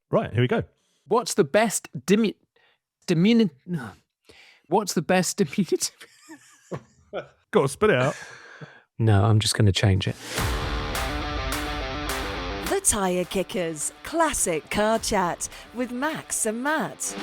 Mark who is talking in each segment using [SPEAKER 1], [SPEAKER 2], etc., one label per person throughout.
[SPEAKER 1] Right, here we go.
[SPEAKER 2] What's the best What's the best diminutive?
[SPEAKER 1] Got to spit it out.
[SPEAKER 2] No, I'm just going to change it.
[SPEAKER 3] The Tyre Kickers, classic car chat with Max and Matt.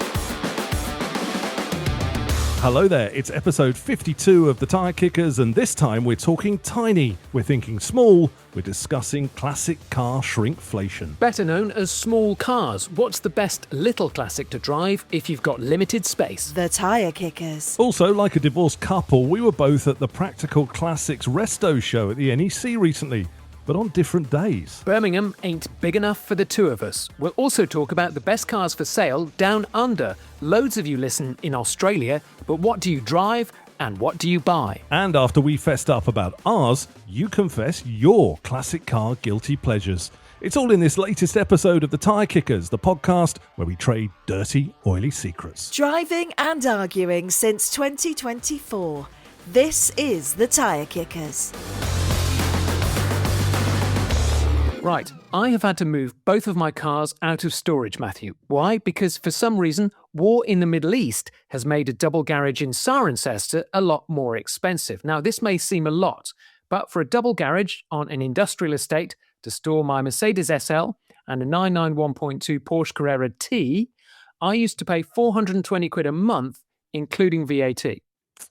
[SPEAKER 1] Hello there, it's episode 52 of The Tyre Kickers, and this time we're talking tiny, we're thinking small, we're discussing classic car shrinkflation.
[SPEAKER 2] Better known as small cars. What's the best little classic to drive if you've got limited space?
[SPEAKER 3] The Tyre Kickers.
[SPEAKER 1] Also, like a divorced couple, we were both at the Practical Classics Resto show at the NEC recently, but on different days.
[SPEAKER 2] Birmingham ain't big enough for the two of us. We'll also talk about the best cars for sale down under. Loads of you listen in Australia, but what do you drive and what do you buy?
[SPEAKER 1] And after we fessed up about ours, you confess your classic car guilty pleasures. It's all in this latest episode of The Tyre Kickers, the podcast where we trade dirty, oily secrets.
[SPEAKER 3] Driving and arguing since 2024. This is The Tyre Kickers.
[SPEAKER 2] Right, I have had to move both of my cars out of storage, Matthew. Why? Because for some reason, war in the Middle East has made a double garage in Cirencester a lot more expensive. Now, this may seem a lot, but for a double garage on an industrial estate to store my Mercedes SL and a 991.2 Porsche Carrera T, I used to pay 420 quid a month, including VAT.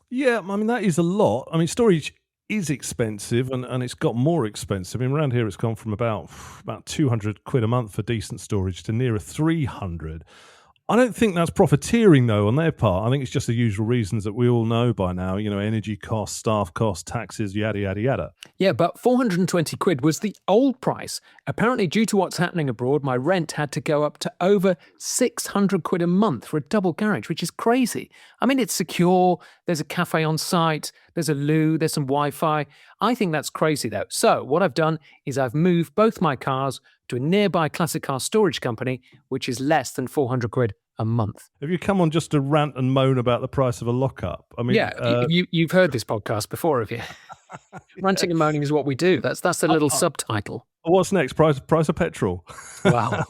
[SPEAKER 1] Yeah, I mean, that is a lot. I mean, storage is expensive and it's got more expensive. I mean, around here it's gone from about 200 quid a month for decent storage to nearer 300. I don't think that's profiteering though on their part. I think it's just the usual reasons that we all know by now, you know, energy costs, staff costs, taxes, yada, yada, yada.
[SPEAKER 2] Yeah, but 420 quid was the old price. Apparently, due to what's happening abroad, my rent had to go up to over 600 quid a month for a double garage, which is crazy. I mean, it's secure, there's a cafe on site, there's a loo, there's some Wi-Fi. I think that's crazy though. So what I've done is I've moved both my cars to a nearby classic car storage company, which is less than 400 quid a month.
[SPEAKER 1] Have you come on just to rant and moan about the price of a lockup? I mean,
[SPEAKER 2] yeah, you've heard this podcast before, have you? Ranting and moaning is what we do. That's the little subtitle.
[SPEAKER 1] What's next? Price of petrol?
[SPEAKER 2] Wow.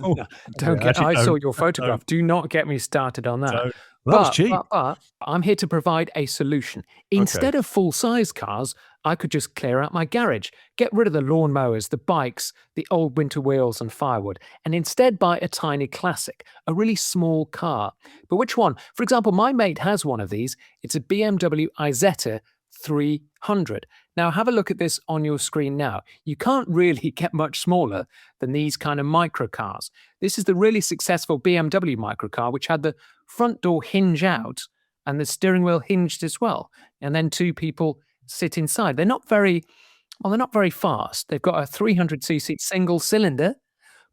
[SPEAKER 2] I saw your photograph. Do not get me started on that.
[SPEAKER 1] That was cheap.
[SPEAKER 2] But I'm here to provide a solution. Instead of full-size cars, I could just clear out my garage, get rid of the lawnmowers, the bikes, the old winter wheels and firewood, and instead buy a tiny classic, a really small car. But which one? For example, my mate has one of these. It's a BMW Isetta 300. Now, have a look at this on your screen now. You can't really get much smaller than these kind of microcars. This is the really successful BMW microcar, which had the front door hinge out and the steering wheel hinged as well. And then two people sit inside. They're not very fast. They've got a 300cc single cylinder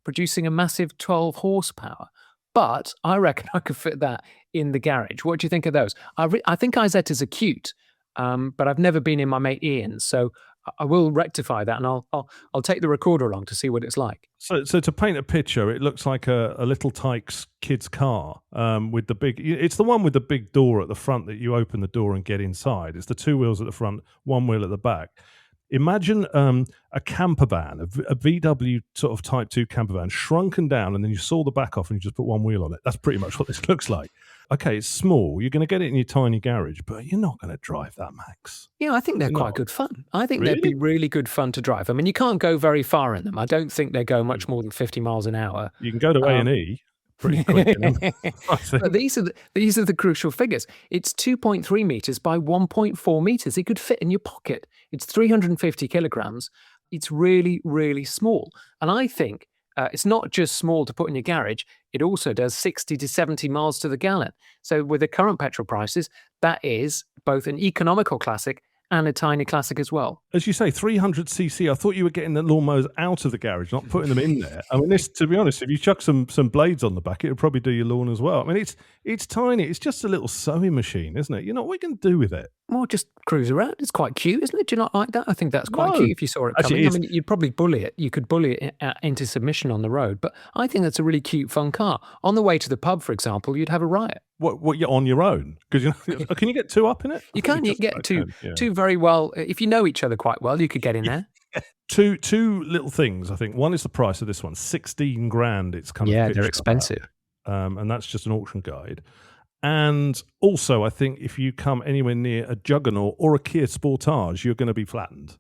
[SPEAKER 2] producing a massive 12 horsepower. But I reckon I could fit that in the garage. What do you think of those? I think Izettas are cute, but I've never been in my mate Ian's, so I will rectify that, and I'll take the recorder along to see what it's like.
[SPEAKER 1] So to paint a picture, it looks like a Little Tykes kid's car with the big. It's the one with the big door at the front that you open the door and get inside. It's the two wheels at the front, one wheel at the back. Imagine a camper van, a VW sort of Type 2 camper van, shrunken down, and then you saw the back off and you just put one wheel on it. That's pretty much what this looks like. Okay, it's small. You're going to get it in your tiny garage, but you're not going to drive that, Max.
[SPEAKER 2] Yeah, I think they're quite good fun. I think they'd be really good fun to drive. I mean, you can't go very far in them. I don't think they go much more than 50 miles an hour.
[SPEAKER 1] You can go to A&E. Pretty quick.
[SPEAKER 2] But these are the crucial figures. It's 2.3 meters by 1.4 meters. It could fit in your pocket. It's 350 kilograms. It's really, really small. And I think it's not just small to put in your garage. It also does 60 to 70 miles to the gallon. So with the current petrol prices, that is both an economical classic and a tiny classic as well.
[SPEAKER 1] As you say, 300cc. I thought you were getting the lawnmowers out of the garage, not putting them in there. I mean, this, to be honest, if you chuck some blades on the back, it would probably do your lawn as well. I mean, it's tiny. It's just a little sewing machine, isn't it? You know what we can do with it?
[SPEAKER 2] Well, just cruise around. It's quite cute, isn't it? Do you not like that? I think that's quite cute if you saw it coming. I mean, you'd probably bully it. You could bully it into submission on the road. But I think that's a really cute, fun car. On the way to the pub, for example, you'd have a riot.
[SPEAKER 1] What you're on your own? Because can you get two up in it?
[SPEAKER 2] You can. You get two very well. If you know each other quite well, you could get in there.
[SPEAKER 1] Two little things, I think. One is the price of this one, 16 grand. It's kind of
[SPEAKER 2] Yeah, they're
[SPEAKER 1] pitched at,
[SPEAKER 2] expensive.
[SPEAKER 1] and that's just an auction guide. And also, I think if you come anywhere near a Juggernaut or a Kia Sportage, you're going to be flattened.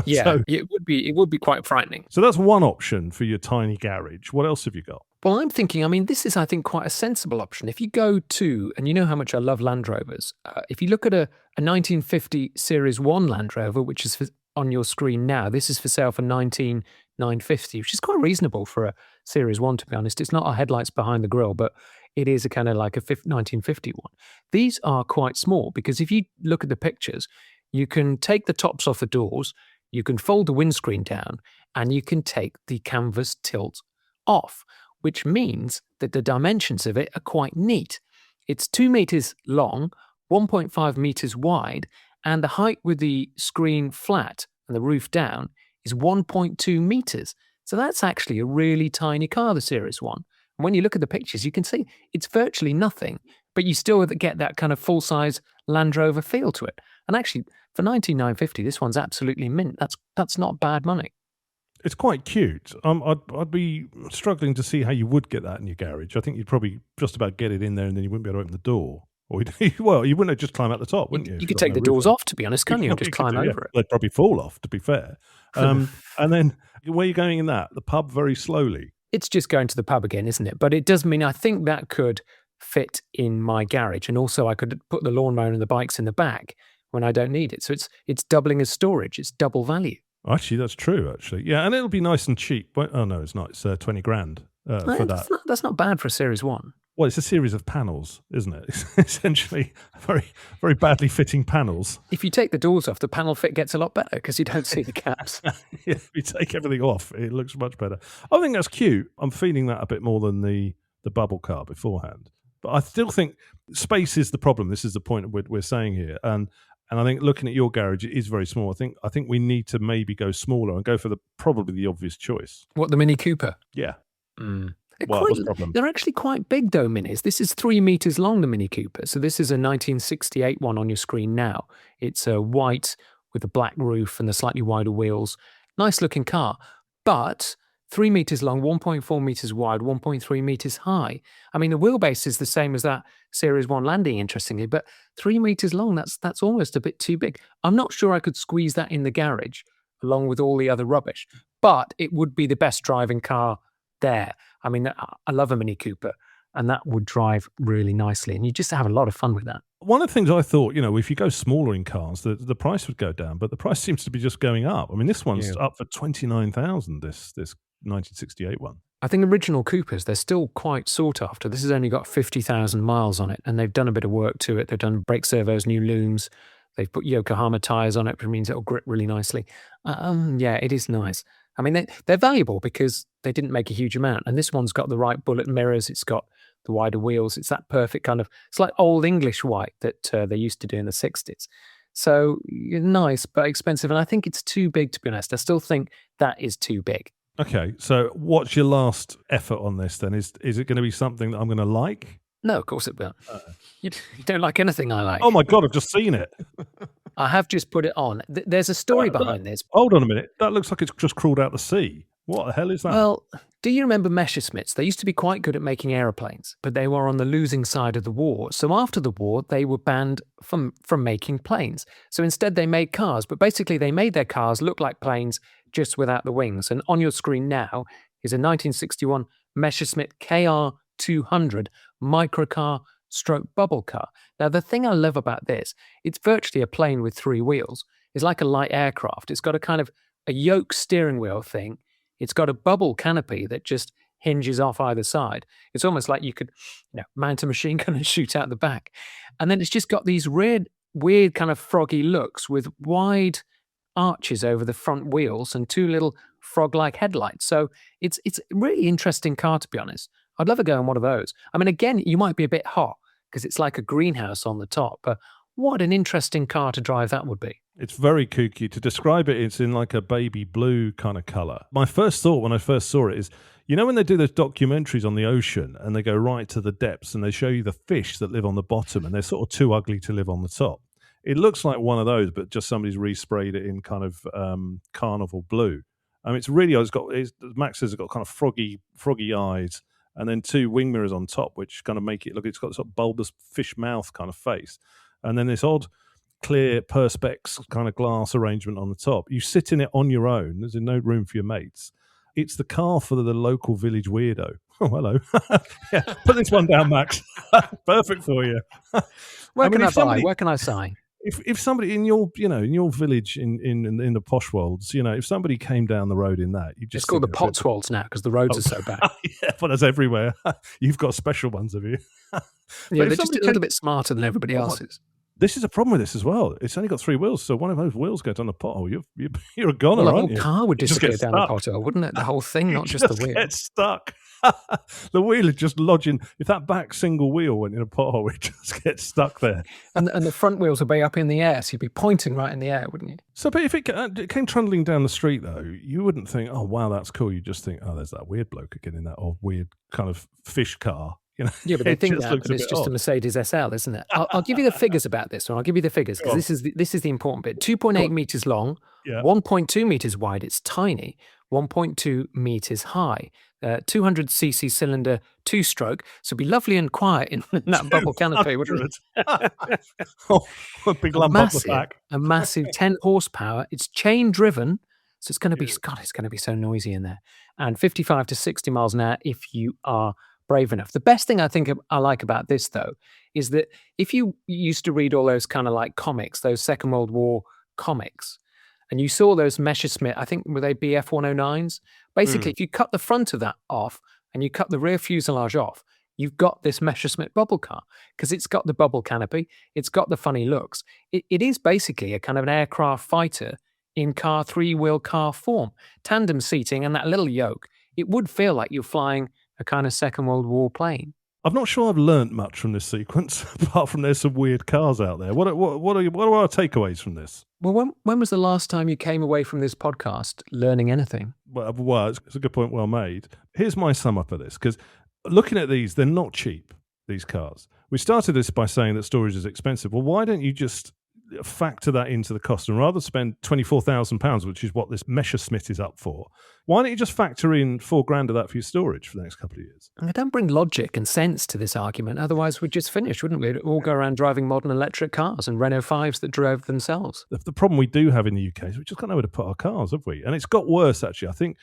[SPEAKER 2] Yeah,
[SPEAKER 1] so,
[SPEAKER 2] it would be quite frightening.
[SPEAKER 1] so that's one option for your tiny garage. What else have you got?
[SPEAKER 2] Well, I'm thinking, I mean, this is, I think, quite a sensible option. If you go to, and you know how much I love Land Rovers, if you look at a 1950 Series 1 Land Rover, which is on your screen now, this is for sale for 19,950, which is quite reasonable for a Series 1, to be honest. It's not our headlights behind the grille, but it is a kind of like a 1950 one. These are quite small because if you look at the pictures, you can take the tops off the doors, you can fold the windscreen down, and you can take the canvas tilt off, which means that the dimensions of it are quite neat. It's 2 meters long, 1.5 meters wide, and the height with the screen flat and the roof down is 1.2 meters. So that's actually a really tiny car, the Series 1. And when you look at the pictures, you can see it's virtually nothing, but you still get that kind of full-size Land Rover feel to it. And actually, for 19,950, this one's absolutely mint. That's not bad money.
[SPEAKER 1] It's quite cute. I'd be struggling to see how you would get that in your garage. I think you'd probably just about get it in there, and then you wouldn't be able to open the door. Or well, you wouldn't just climb out the top, wouldn't you?
[SPEAKER 2] You could take the doors off, to be honest, can't you? And just climb over it.
[SPEAKER 1] They'd probably fall off, to be fair. And then where are you going in that? The pub very slowly.
[SPEAKER 2] It's just going to the pub again, isn't it? But it does mean I think that could fit in my garage, and also I could put the lawnmower and the bikes in the back when I don't need it. So it's doubling as storage. It's double value.
[SPEAKER 1] Actually, that's true. Actually, yeah, and it'll be nice and cheap. Oh no, it's not. It's 20 grand for that.
[SPEAKER 2] That's not bad for a Series 1.
[SPEAKER 1] Well, it's a series of panels, isn't it? It's essentially very, very badly fitting panels.
[SPEAKER 2] If you take the doors off, the panel fit gets a lot better because you don't see the caps.
[SPEAKER 1] If we take everything off, it looks much better. I think that's cute. I'm feeling that a bit more than the bubble car beforehand. But I still think space is the problem. This is the point we're saying here. And I think looking at your garage, it is very small. I think we need to maybe go smaller and go for probably the obvious choice.
[SPEAKER 2] What, the Mini Cooper?
[SPEAKER 1] Yeah.
[SPEAKER 2] What's the problem? They're actually quite big, though, Minis. This is 3 meters long, the Mini Cooper. So this is a 1968 one on your screen now. It's white with a black roof and the slightly wider wheels. Nice looking car, but 3 meters long, 1.4 meters wide, 1.3 meters high. I mean, the wheelbase is the same as that Series 1 Landing, interestingly, but 3 meters long, that's almost a bit too big. I'm not sure I could squeeze that in the garage along with all the other rubbish, but it would be the best driving car there. I mean, I love a Mini Cooper, and that would drive really nicely, and you just have a lot of fun with that.
[SPEAKER 1] One of the things I thought, if you go smaller in cars, the price would go down, but the price seems to be just going up. I mean, this one's up for 29,000. This 1968 one.
[SPEAKER 2] I think original Coopers, they're still quite sought after. This has only got 50,000 miles on it, and they've done a bit of work to it. They've done brake servos, new looms. They've put Yokohama tyres on it, which means it'll grip really nicely. Yeah, it is nice. I mean, they're valuable because they didn't make a huge amount. And this one's got the right bullet mirrors. It's got the wider wheels. It's that perfect kind of, it's like old English white that they used to do in the 60s. So nice, but expensive. And I think it's too big, to be honest. I still think that is too big.
[SPEAKER 1] Okay, so what's your last effort on this then? Is it going to be something that I'm going to like?
[SPEAKER 2] No, of course it won't. You don't like anything I like.
[SPEAKER 1] Oh my God, I've just seen it.
[SPEAKER 2] I have just put it on. There's a story behind this.
[SPEAKER 1] Hold on a minute. That looks like it's just crawled out the sea. What the hell is that?
[SPEAKER 2] Well, do you remember Messerschmitts? They used to be quite good at making aeroplanes, but they were on the losing side of the war. So after the war, they were banned from making planes. So instead they made cars, but basically they made their cars look like planes just without the wings. And on your screen now is a 1961 Messerschmitt KR200 microcar stroke bubble car. Now, the thing I love about this, it's virtually a plane with 3 wheels. It's like a light aircraft. It's got a kind of a yoke steering wheel thing. It's got a bubble canopy that just hinges off either side. It's almost like you could mount a machine gun and shoot out the back. And then it's just got these weird kind of froggy looks with wide arches over the front wheels and 2 little frog-like headlights. So it's a really interesting car, to be honest. I'd love to go in one of those. I mean, again, you might be a bit hot because it's like a greenhouse on the top, but what an interesting car to drive that would be.
[SPEAKER 1] It's very kooky. To describe it, it's in like a baby blue kind of colour. My first thought when I first saw it is, when they do those documentaries on the ocean and they go right to the depths and they show you the fish that live on the bottom and they're sort of too ugly to live on the top. It looks like one of those, but just somebody's resprayed it in kind of carnival blue. I mean, it's really, Max says it's got kind of froggy eyes, and then 2 wing mirrors on top, which kind of make it look, it's got sort of bulbous fish mouth kind of face. And then this odd clear perspex kind of glass arrangement on the top. You sit in it on your own. There's no room for your mates. It's the car for the local village weirdo. Oh, hello. Yeah, put this one down, Max. Perfect for you.
[SPEAKER 2] Where can I buy? Where can I sign?
[SPEAKER 1] If somebody in your village in the posh worlds, if somebody came down the road in that, you just,
[SPEAKER 2] it's called the Potswolds now because the roads are so bad.
[SPEAKER 1] Yeah, but that's everywhere. You've got special ones, have you?
[SPEAKER 2] Yeah, they're just a little bit smarter than everybody else's.
[SPEAKER 1] This is a problem with this as well. It's only got 3 wheels, so one of those wheels goes down the pothole. You're a goner,
[SPEAKER 2] well,
[SPEAKER 1] aren't you?
[SPEAKER 2] The whole car would disappear down the pothole, wouldn't it? The whole thing, not just the wheel.
[SPEAKER 1] Gets stuck. The wheel is just lodging. If that back single wheel went in a pothole, it just gets stuck there.
[SPEAKER 2] And the front wheels would be up in the air, so you'd be pointing right in the air, wouldn't you?
[SPEAKER 1] So, but if it came trundling down the street, though, you wouldn't think, "Oh, wow, that's cool." You just think, "Oh, there's that weird bloke again in that old weird kind of fish car."
[SPEAKER 2] Yeah, but they think that, but it's just a Mercedes SL, isn't it? I'll give you the figures about this one. I'll give you the figures because this is the important bit. 2.8 meters long, 1.2 meters wide. It's tiny. 1.2 meters high. 200cc cylinder, 2-stroke. So it'd be lovely and quiet in that bubble canopy, wouldn't it?
[SPEAKER 1] A big lump up the back.
[SPEAKER 2] A massive 10 horsepower. It's chain driven. So it's going to be, God, it's going to be so noisy in there. And 55 to 60 miles an hour if you are brave enough. The best thing I think I like about this, though, is that if you used to read all those kind of like comics, those Second World War comics, and you saw those Messerschmitt, I think, were they BF 109s? Basically, if you cut the front of that off and you cut the rear fuselage off, you've got this Messerschmitt bubble car because it's got the bubble canopy, it's got the funny looks. It is basically a kind of an aircraft fighter in car 3-wheel car form. Tandem seating and that little yoke, it would feel like you're flying a kind of Second World War plane.
[SPEAKER 1] I'm not sure I've learnt much from this sequence, apart from there's some weird cars out there. What are our takeaways from this?
[SPEAKER 2] Well, when was the last time you came away from this podcast learning anything?
[SPEAKER 1] Well, it's a good point, well made. Here's my sum up of this, because looking at these, they're not cheap, these cars. We started this by saying that storage is expensive. Well, why don't you just factor that into the cost and rather spend £24,000, which is what this Messerschmitt is up for, why don't you just factor in £4,000 of that for your storage for the next couple of years?
[SPEAKER 2] I don't bring logic and sense to this argument. Otherwise, we'd just finish, wouldn't we? We'd all go around driving modern electric cars and Renault 5s that drove themselves.
[SPEAKER 1] The problem we do have in the UK is we just got nowhere to put our cars, have we? And it's got worse, actually.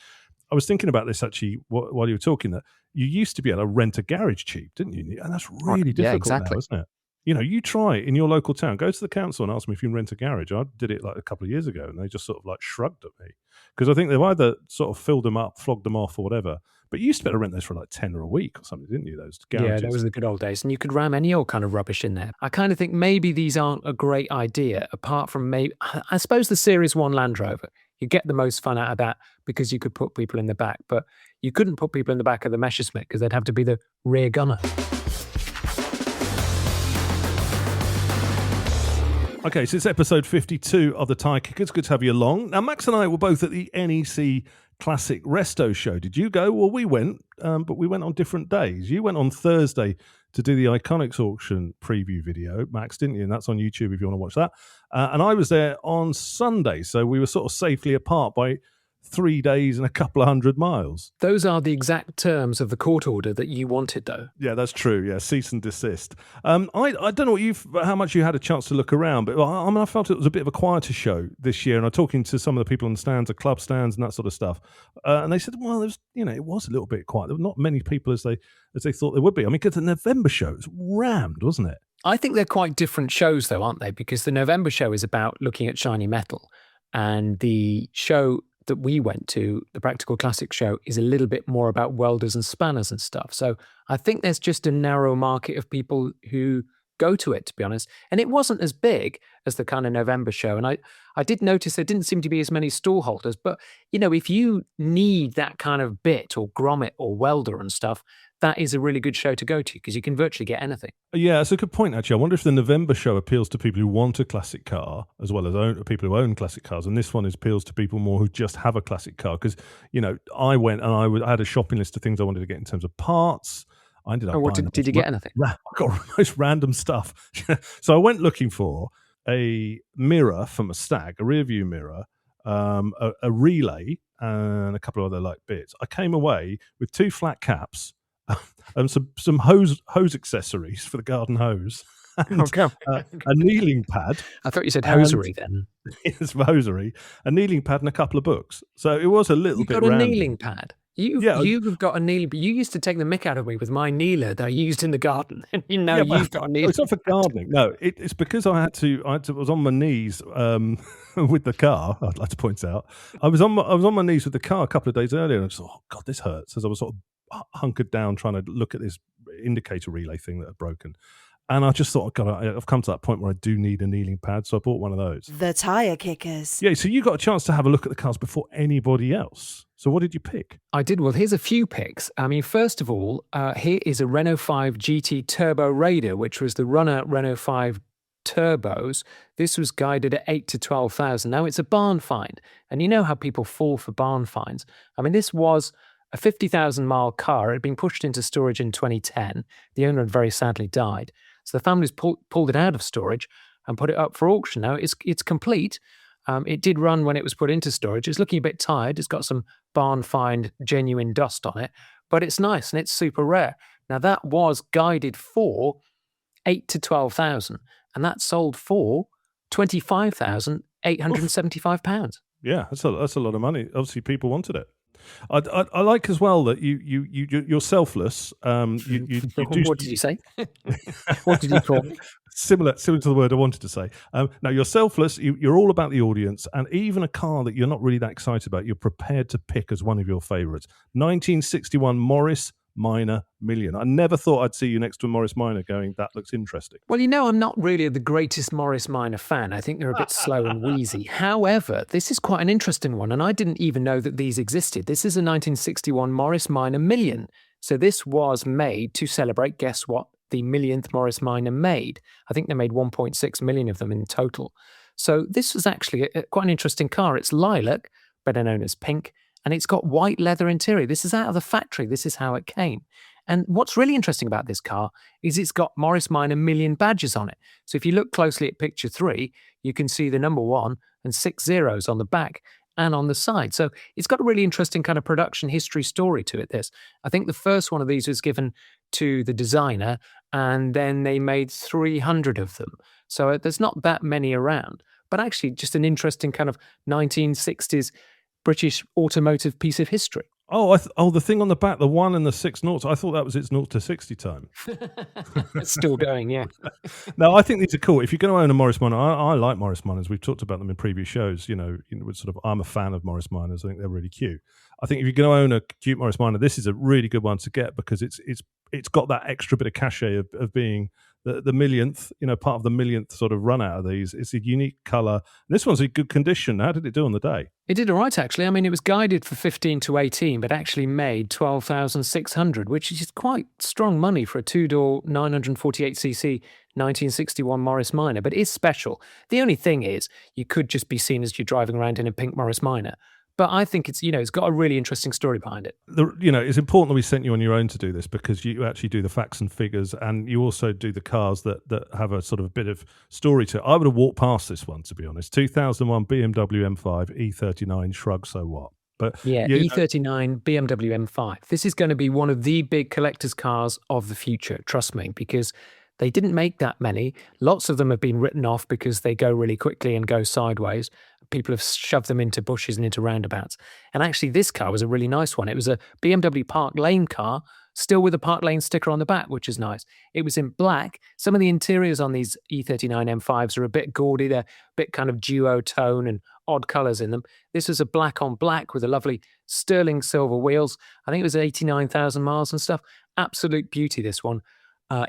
[SPEAKER 1] I was thinking about this, actually, while you were talking, that you used to be able to rent a garage cheap, didn't you? And that's really difficult now, isn't it? You try it in your local town. Go to the council and ask them if you can rent a garage. I did it like a couple of years ago, and they just sort of like shrugged at me because I think they've either sort of filled them up, flogged them off, or whatever. But you used to be able to rent those for like £10 a week or something, didn't you? Those garages.
[SPEAKER 2] Yeah, those were the good old days, and you could ram any old kind of rubbish in there. I kind of think maybe these aren't a great idea, apart from maybe I suppose the Series 1 Land Rover. You get the most fun out of that because you could put people in the back, but you couldn't put people in the back of the Messerschmitt because they'd have to be the rear gunner.
[SPEAKER 1] Okay, so it's episode 52 of the Tie Kickers. Good to have you along. Now, Max and I were both at the NEC Classic Resto show. Did you go? Well, we went, but we went on different days. You went on Thursday to do the Iconics auction preview video, Max, didn't you? And that's on YouTube if you want to watch that. And I was there on Sunday, so we were sort of safely apart by 3 days and a couple of 100 miles.
[SPEAKER 2] Those are the exact terms of the court order that you wanted, though.
[SPEAKER 1] Yeah, that's true. Yeah, cease and desist. I don't know how much you had a chance to look around, but I felt it was a bit of a quieter show this year. And I'm talking to some of the people on the stands, the club stands, and that sort of stuff. And they said, well, it was a little bit quiet. There were not many people as they thought there would be. I mean, because the November show was rammed, wasn't it?
[SPEAKER 2] I think they're quite different shows, though, aren't they? Because the November show is about looking at shiny metal, and the show that we went to, the Practical Classic show, is a little bit more about welders and spanners and stuff. So I think there's just a narrow market of people who go to it, to be honest. And it wasn't as big as the kind of November show. And I did notice there didn't seem to be as many stall holders. But, if you need that kind of bit or grommet or welder and stuff, that is a really good show to go to because you can virtually get anything.
[SPEAKER 1] Yeah, it's a good point, actually. I wonder if the November show appeals to people who want a classic car as well as people who own classic cars. And this one appeals to people more who just have a classic car because, I went and I had a shopping list of things I wanted to get in terms of parts. I ended up buying
[SPEAKER 2] did you get anything?
[SPEAKER 1] I got most random stuff. So I went looking for a mirror from a Stag, a rear view mirror, a relay, and a couple of other like bits. I came away with 2 flat caps and some hose accessories for the garden hose, and
[SPEAKER 2] Okay.
[SPEAKER 1] a kneeling pad.
[SPEAKER 2] I thought you said
[SPEAKER 1] and-
[SPEAKER 2] hosiery then.
[SPEAKER 1] It's hosiery, a kneeling pad, and a couple of books. So it was a little
[SPEAKER 2] You've
[SPEAKER 1] bit
[SPEAKER 2] got a
[SPEAKER 1] random.
[SPEAKER 2] kneeling pad. You've got a kneeling. But you used to take the mick out of me with my kneeler that I used in the garden, and you've got a kneeling.
[SPEAKER 1] It's not for gardening. No, it's because I was on my knees with the car. I'd like to point out I was on my knees with the car a couple of days earlier, and I thought, oh God, this hurts. As I was sort of hunkered down trying to look at this indicator relay thing that had broken. And I just thought, God, I've come to that point where I do need a kneeling pad, so I bought one of those.
[SPEAKER 3] The Tyre Kickers.
[SPEAKER 1] Yeah, so you got a chance to have a look at the cars before anybody else. So what did you pick?
[SPEAKER 2] I did. Well, here's a few picks. I mean, first of all, here is a Renault 5 GT Turbo Raider, which was the runner Renault 5 turbos. This was guided at 8 to 12,000. Now, it's a barn find, and you know how people fall for barn finds. I mean, this was a 50,000-mile car. It had been pushed into storage in 2010. The owner had very sadly died. So the family's pulled it out of storage and put it up for auction. Now, it's complete. It did run when it was put into storage. It's looking a bit tired. It's got some barn find genuine dust on it, but it's nice and it's super rare. Now, that was guided for 8 to 12,000, and that sold for £25,875.
[SPEAKER 1] Yeah, that's a lot of money. Obviously, people wanted it. I like as well that you're selfless.
[SPEAKER 2] What did you say? What did you call me?
[SPEAKER 1] Similar to the word I wanted to say. Now, you're selfless. You're all about the audience, and even a car that you're not really that excited about, you're prepared to pick as one of your favourites. 1961 Morris Minor Million. I never thought I'd see you next to a Morris Minor going, that looks interesting.
[SPEAKER 2] Well, you know, I'm not really the greatest Morris Minor fan. I think they're a bit slow and wheezy. However, this is quite an interesting one, and I didn't even know that these existed. This is a 1961 Morris Minor Million. So this was made to celebrate, guess what, the millionth Morris Minor made. I think they made 1.6 million of them in total. So this was actually quite an interesting car. It's lilac, better known as pink, and it's got white leather interior. This is out of the factory. This is how it came. And what's really interesting about this car is it's got Morris Minor Million badges on it. So if you look closely at picture 3, you can see the number 1 and 6 zeros on the back and on the side. So it's got a really interesting kind of production history story to it, this. I think the first one of these was given to the designer, and then they made 300 of them. So there's not that many around, but actually just an interesting kind of 1960s British automotive piece of history.
[SPEAKER 1] Oh, the thing on the back, the 1 and the 6 noughts. I thought that was its 0 to 60 time.
[SPEAKER 2] It's still going, yeah.
[SPEAKER 1] No, I think these are cool. If you're going to own a Morris Minor, I like Morris Minors. We've talked about them in previous shows. I'm a fan of Morris Minors. I think they're really cute. I think if you're going to own a cute Morris Minor, this is a really good one to get because it's got that extra bit of cachet of being the millionth, part of the millionth sort of run out of these. It's a unique colour. And this one's in good condition. How did it do on the day?
[SPEAKER 2] It did all right, actually. I mean, it was guided for 15 to 18, but actually made 12,600, which is quite strong money for a two-door 948cc 1961 Morris Minor, but it is special. The only thing is, you could just be seen as you're driving around in a pink Morris Minor. But I think it's got a really interesting story behind it.
[SPEAKER 1] It's important that we sent you on your own to do this because you actually do the facts and figures, and you also do the cars that have a sort of a bit of story to it. I would have walked past this one, to be honest. 2001 BMW M5 E39 Shrug, so what? But
[SPEAKER 2] yeah, E39 BMW M5. This is going to be one of the big collector's cars of the future, trust me, because they didn't make that many. Lots of them have been written off because they go really quickly and go sideways. People have shoved them into bushes and into roundabouts. And actually, this car was a really nice one. It was a BMW Park Lane car, still with a Park Lane sticker on the back, which is nice. It was in black. Some of the interiors on these E39 M5s are a bit gaudy. They're a bit kind of duo tone and odd colours in them. This was a black on black with a lovely sterling silver wheels. I think it was 89,000 miles and stuff. Absolute beauty, this one.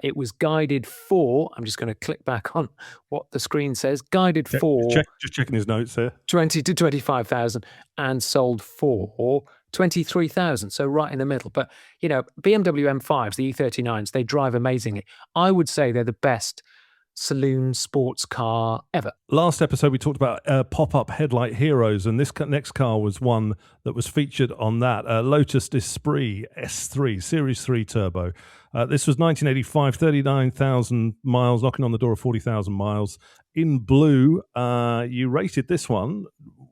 [SPEAKER 2] It was guided for, I'm just going to click back on what the screen says, guided for...
[SPEAKER 1] Just checking his notes here.
[SPEAKER 2] 20 to 25,000 and sold for 23,000, so right in the middle. But, BMW M5s, the E39s, they drive amazingly. I would say they're the best saloon sports car ever.
[SPEAKER 1] Last episode we talked about pop-up headlight heroes, and this next car was one that was featured on that Lotus Esprit S3 Series 3 Turbo. This was 1985, 39,000 miles, knocking on the door of 40,000 miles. In blue, you rated this one.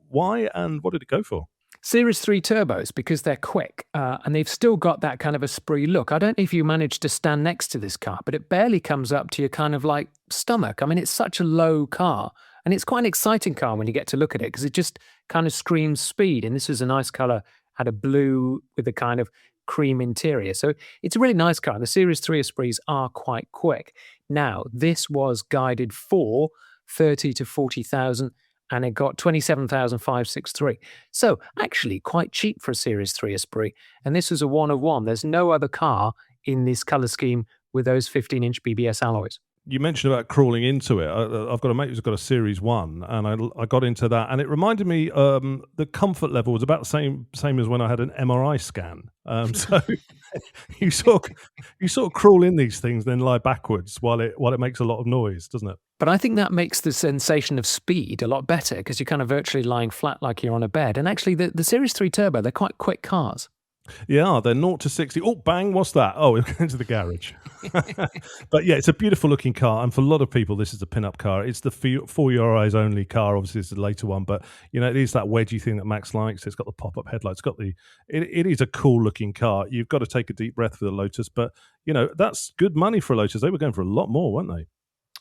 [SPEAKER 1] Why and what did it go for?
[SPEAKER 2] Series 3 turbos, because they're quick and they've still got that kind of esprit look. I don't know if you managed to stand next to this car, but it barely comes up to your kind of like stomach. I mean, it's such a low car and it's quite an exciting car when you get to look at it because it just kind of screams speed. And this is a nice color, had a blue with a kind of cream interior. So it's a really nice car. The Series 3 Esprits are quite quick. Now, this was guided for 30 to 40,000 and it got 27,563. So actually quite cheap for a Series 3 Esprit. And this was a one of one. There's no other car in this color scheme with those 15-inch BBS alloys.
[SPEAKER 1] You mentioned about crawling into it. I've got a mate who's got a Series 1, and I got into that, and it reminded me the comfort level was about the same as when I had an MRI scan. So you sort of crawl in these things, then lie backwards while it makes a lot of noise, doesn't it?
[SPEAKER 2] But I think that makes the sensation of speed a lot better because you're kind of virtually lying flat like you're on a bed. And actually, the Series 3 Turbo, they're quite quick cars.
[SPEAKER 1] Yeah, they're 0 to 60. Oh, bang, what's that? Oh, we're going to the garage. But yeah, it's a beautiful looking car. And for a lot of people, this is a pin-up car. It's the for your eyes only car. Obviously, it's the later one. But, you know, it is that wedgy thing that Max likes. It's got the pop-up headlights. It is a cool looking car. You've got to take a deep breath for the Lotus. But, you know, that's good money for a Lotus. They were going for a lot more, weren't they?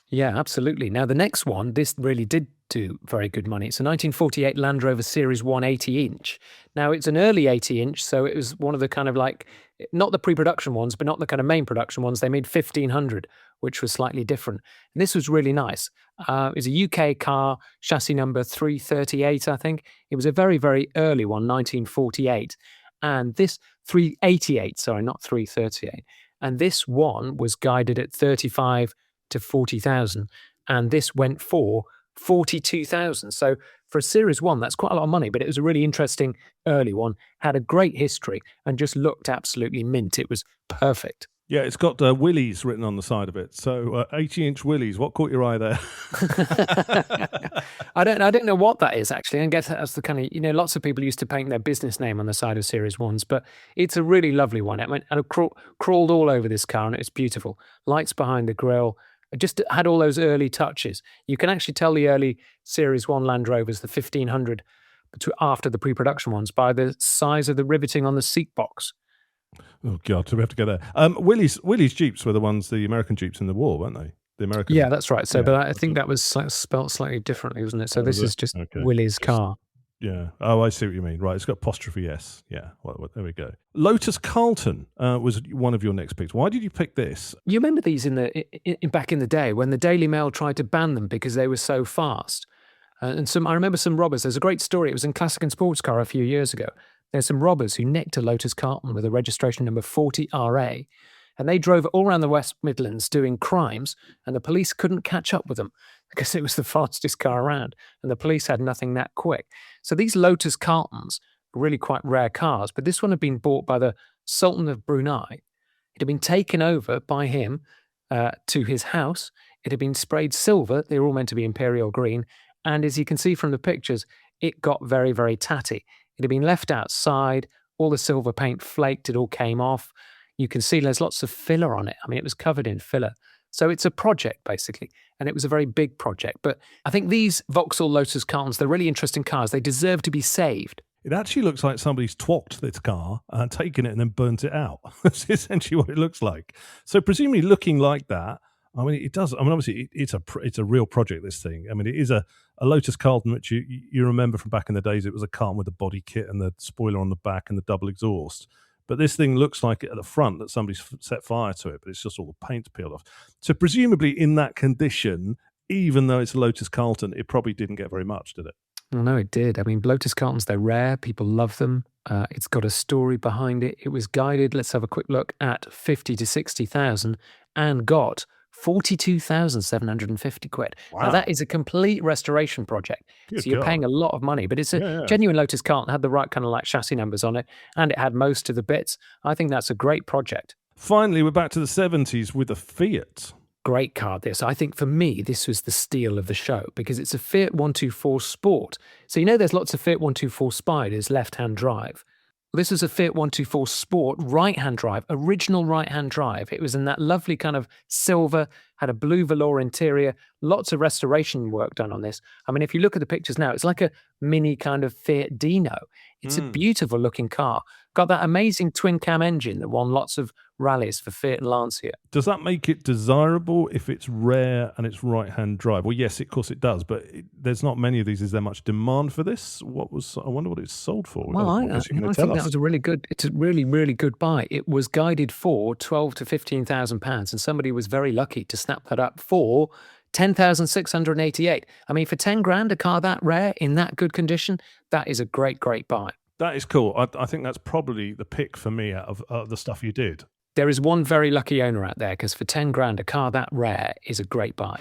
[SPEAKER 2] Yeah, absolutely. Now, the next one, this really did do very good money. It's a 1948 Land Rover Series 1 80-inch. Now, it's an early 80-inch, so it was one of the kind of like, not the pre-production ones, but not the kind of main production ones. They made 1,500, which was slightly different. And this was really nice. It was a UK car, chassis number 338, I think. It was a very, very early one, 1948. And this 388, sorry, not 338. And this one was guided at 35 to 40,000, and this went for 42,000. So for a Series 1, that's quite a lot of money, but it was a really interesting early one, had a great history, and just looked absolutely mint. It was perfect.
[SPEAKER 1] Yeah, it's got Willys written on the side of it. So 80-inch Willys, what caught your eye there?
[SPEAKER 2] I don't know what that is, actually. I guess that's the kind of, you know, lots of people used to paint their business name on the side of Series 1s, but it's a really lovely one. I mean, I crawled all over this car, and it's beautiful. Lights behind the grille. It just had all those early touches. You can actually tell the early Series 1 Land Rovers, the 1,500, after the pre-production ones, by the size of the riveting on the seat box.
[SPEAKER 1] Oh, God, so we have to go there. Willys Jeeps were the ones, the American Jeeps in the war, weren't they? The American.
[SPEAKER 2] Yeah, that's right. So,
[SPEAKER 1] yeah,
[SPEAKER 2] but I think that was spelt slightly differently, wasn't it? So this is just
[SPEAKER 1] okay.
[SPEAKER 2] Willys' car.
[SPEAKER 1] Yeah. Oh, I see what you mean. Right. It's got apostrophe S. Yeah. Well, there we go. Lotus Carlton was one of your next picks. Why did you pick this?
[SPEAKER 2] You remember these back in the day when the Daily Mail tried to ban them because they were so fast? And I remember some robbers. There's a great story. It was in Classic and Sports Car a few years ago. There's some robbers who nicked a Lotus Carlton with a registration number 40RA. And they drove all around the West Midlands doing crimes, and the police couldn't catch up with them because it was the fastest car around, and the police had nothing that quick. So these Lotus Carltons are really quite rare cars, but this one had been bought by the Sultan of Brunei. It had been taken over by him to his house. It had been sprayed silver. They were all meant to be imperial green. And as you can see from the pictures, it got very, very tatty. It had been left outside. All the silver paint flaked. It all came off. You can see there's lots of filler on it. I mean, it was covered in filler. So it's a project, basically, and it was a very big project. But I think these Vauxhall Lotus Carltons, they're really interesting cars. They deserve to be saved.
[SPEAKER 1] It actually looks like somebody's twacked this car and taken it and then burnt it out. That's essentially what it looks like. So presumably looking like that, I mean, it does. I mean, obviously, it's a real project, this thing. I mean, it is a Lotus Carlton, which you remember from back in the days. It was a Carlton with the body kit and the spoiler on the back and the double exhaust. But this thing looks like it at the front that somebody's set fire to it, but it's just all the paint peeled off. So presumably in that condition, even though it's a Lotus Carlton, it probably didn't get very much, did it?
[SPEAKER 2] Well, no, it did. I mean, Lotus Carltons, they're rare. People love them. It's got a story behind it. It was guided, let's have a quick look, at 50 to 60,000 and got 42,750 quid.
[SPEAKER 1] Wow.
[SPEAKER 2] Now, that is a complete restoration project.
[SPEAKER 1] Good
[SPEAKER 2] so you're
[SPEAKER 1] God.
[SPEAKER 2] paying a lot of money, but it's a genuine Lotus Carlton, had the right kind of like chassis numbers on it, and it had most of the bits. I think that's a great project.
[SPEAKER 1] Finally, we're back to the 70s with a Fiat.
[SPEAKER 2] Great car, this. I think for me, this was the steal of the show because it's a Fiat 124 Sport. So, you know, there's lots of Fiat 124 Spiders left-hand drive. This is a Fiat 124 Sport right-hand drive, original right-hand drive. It was in that lovely kind of silver, had a blue velour interior, lots of restoration work done on this. I mean, if you look at the pictures now, it's like a mini kind of Fiat Dino. It's a beautiful looking car. Got that amazing twin-cam engine that won lots of rallies for Fiat and Lancia.
[SPEAKER 1] Does that make it desirable if it's rare and it's right-hand drive? Well, yes, of course it does, but there's not many of these. Is there much demand for this? I wonder what it's sold for.
[SPEAKER 2] Well, I think that was it's a really, really good buy. It was guided for £12,000 to £15,000, and somebody was very lucky to snap that up for 10,688. I mean, for 10 grand, a car that rare in that good condition, that is a great, great buy.
[SPEAKER 1] That is cool. I think that's probably the pick for me out of the stuff you did.
[SPEAKER 2] There is one very lucky owner out there, because for 10 grand, a car that rare is a great buy.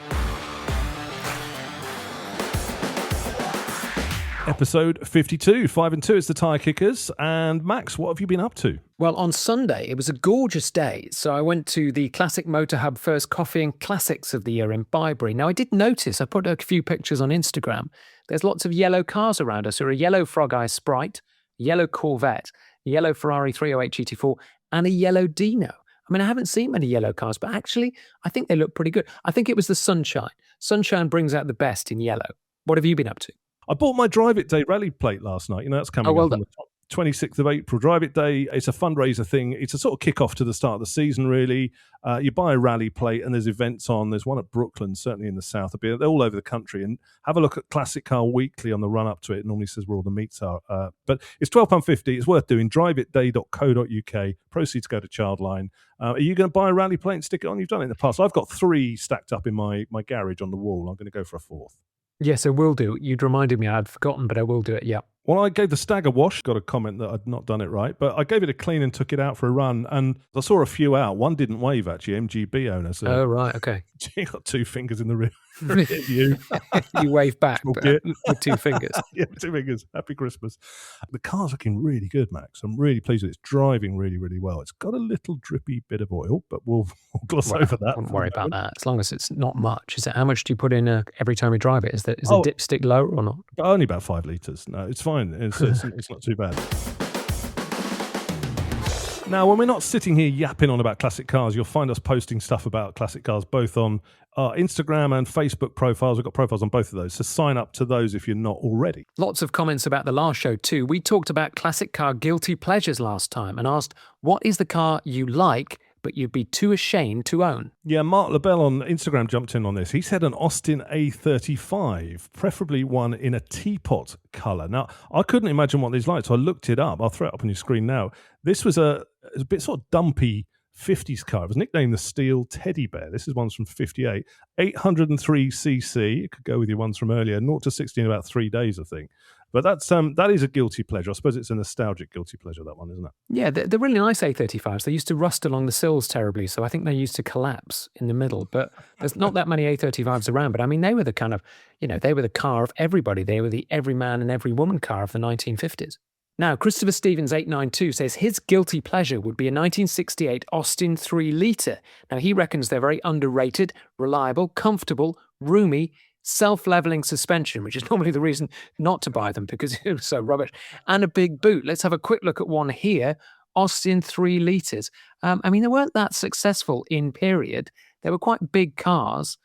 [SPEAKER 1] Episode 52, 5 and 2, it's the Tyre Kickers. And Max, what have you been up to?
[SPEAKER 2] Well, on Sunday, it was a gorgeous day, so I went to the Classic Motor Hub First Coffee and Classics of the Year in Bybury. Now, I did notice, I put a few pictures on Instagram, there's lots of yellow cars around us. There are a yellow Frog Eye Sprite, yellow Corvette, yellow Ferrari 308 GT4, and a yellow Dino. I mean, I haven't seen many yellow cars, but actually, I think they look pretty good. I think it was the sunshine. Sunshine brings out the best in yellow. What have you been up to?
[SPEAKER 1] I bought my Drive It Day rally plate last night. You know, that's coming up on the 26th of April. Drive It Day, it's a fundraiser thing. It's a sort of kick-off to the start of the season, really. You buy a rally plate and there's events on. There's one at Brooklyn, certainly in the south. They're all over the country. And have a look at Classic Car Weekly on the run-up to it. It normally says where all the meets are. But it's £12.50. It's worth doing. driveitday.co.uk. Proceeds go to Childline. Are you going to buy a rally plate and stick it on? You've done it in the past. I've got 3 stacked up in my garage on the wall. I'm going to go for a 4th.
[SPEAKER 2] Yes, I will do. You'd reminded me, I'd forgotten, but I will do it, yeah.
[SPEAKER 1] Well, I gave the Stagger wash, got a comment that I'd not done it right, but I gave it a clean and took it out for a run, and I saw a few out. One didn't wave, actually, MGB owner. So
[SPEAKER 2] oh, right, okay.
[SPEAKER 1] She got 2 fingers in the rear. You
[SPEAKER 2] wave back with 2 fingers.
[SPEAKER 1] Yeah, 2 fingers. Happy Christmas. The car's looking really good, Max. I'm really pleased with it. It's driving really, really well. It's got a little drippy bit of oil, but we'll gloss over that.
[SPEAKER 2] I wouldn't worry about that, as long as it's not much. Is it, how much do you put in every time you drive it? Is the dipstick low or not?
[SPEAKER 1] Only about 5 litres. No, it's fine. It's not too bad. Now, when we're not sitting here yapping on about classic cars, you'll find us posting stuff about classic cars both on our Instagram and Facebook profiles. We've got profiles on both of those, so sign up to those if you're not already.
[SPEAKER 2] Lots of comments about the last show too. We talked about classic car guilty pleasures last time and asked, what is the car you like but you'd be too ashamed to own?
[SPEAKER 1] Yeah, Mark LaBelle on Instagram jumped in on this. He said an Austin A35, preferably one in a teapot colour. Now, I couldn't imagine what these like, so I looked it up. I'll throw it up on your screen now. This was a bit sort of dumpy 50s car. It was nicknamed the Steel Teddy Bear. This is one's from 58. 803cc. It could go with your ones from earlier. 0 to 60 in about 3 days, I think. But that is a guilty pleasure. I suppose it's a nostalgic guilty pleasure, that one, isn't it?
[SPEAKER 2] Yeah, they're really nice A35s. They used to rust along the sills terribly, so I think they used to collapse in the middle. But there's not that many A35s around. But I mean, they were the kind of, they were the car of everybody. They were the every man and every woman car of the 1950s. Now, Christopher Stevens 892 says his guilty pleasure would be a 1968 Austin 3 litre. Now, he reckons they're very underrated, reliable, comfortable, roomy, self-leveling suspension, which is normally the reason not to buy them because it was so rubbish, and a big boot. Let's have a quick look at one here. Austin 3 litres. I mean, they weren't that successful in period. They were quite big cars.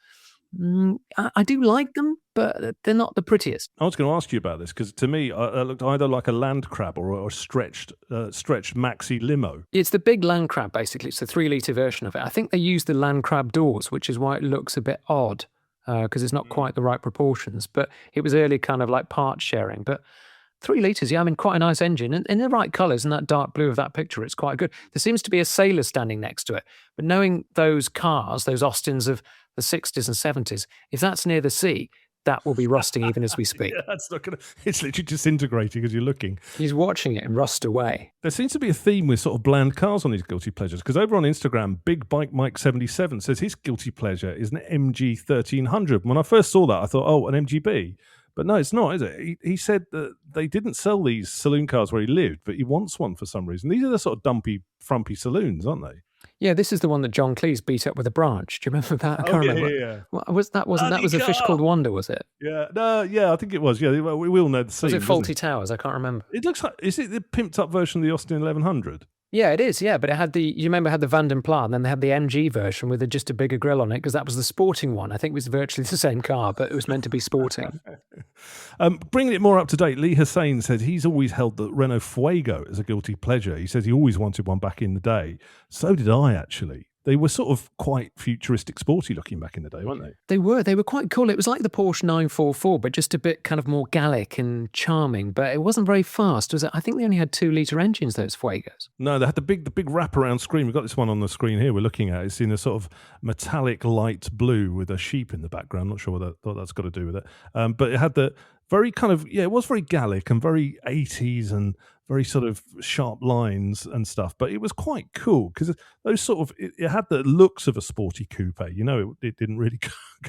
[SPEAKER 2] I do like them, but they're not the prettiest.
[SPEAKER 1] I was going to ask you about this because to me, it looked either like a Land Crab or a stretched maxi limo.
[SPEAKER 2] It's the big Land Crab, basically. It's the 3 litre version of it. I think they used the Land Crab doors, which is why it looks a bit odd. Because it's not quite the right proportions, but it was early kind of like part sharing. But 3 litres, yeah, I mean, quite a nice engine. And in the right colours and that dark blue of that picture, it's quite good. There seems to be a sailor standing next to it. But knowing those cars, those Austins of the 60s and 70s, if that's near the sea, that will be rusting even as we speak.
[SPEAKER 1] Yeah, it's literally disintegrating as you're looking.
[SPEAKER 2] He's watching it and rust away.
[SPEAKER 1] There seems to be a theme with sort of bland cars on these guilty pleasures, because over on Instagram, Big Bike Mike 77 says his guilty pleasure is an MG 1300. When I first saw that, I thought, oh, an MGB. But no, it's not, is it? He said that they didn't sell these saloon cars where he lived, but he wants one for some reason. These are the sort of dumpy, frumpy saloons, aren't they?
[SPEAKER 2] Yeah, this is the one that John Cleese beat up with a branch. Do you remember that? I can't remember.
[SPEAKER 1] Yeah.
[SPEAKER 2] What was that? That was a fish called Wanda, was it?
[SPEAKER 1] Yeah, no, yeah, I think it was. Yeah, we all know the scene.
[SPEAKER 2] Was it Faulty Towers? I can't remember.
[SPEAKER 1] It looks like, is it the pimped up version of the Austin 1100?
[SPEAKER 2] Yeah, it is. Yeah, but it had you remember it had the Vanden Plas, and then they had the MG version with just a bigger grille on it, because that was the sporting one. I think it was virtually the same car, but it was meant to be sporting.
[SPEAKER 1] Bringing it more up to date, Lee Hussein said he's always held the Renault Fuego as a guilty pleasure. He says he always wanted one back in the day. So did I, actually. They were sort of quite futuristic, sporty looking back in the day, weren't they?
[SPEAKER 2] They were quite cool. It was like the Porsche 944, but just a bit kind of more Gallic and charming, but it wasn't very fast, was it? I think they only had 2-litre engines, those Fuegos.
[SPEAKER 1] No, they had the big wraparound screen. We've got this one on the screen here we're looking at. It's in a sort of metallic light blue with a sheep in the background. I'm not sure what that's got to do with it. But it had the very kind of, it was very Gallic and very 80s and very sort of sharp lines and stuff, but it was quite cool because those sort of, it had the looks of a sporty coupe, it didn't really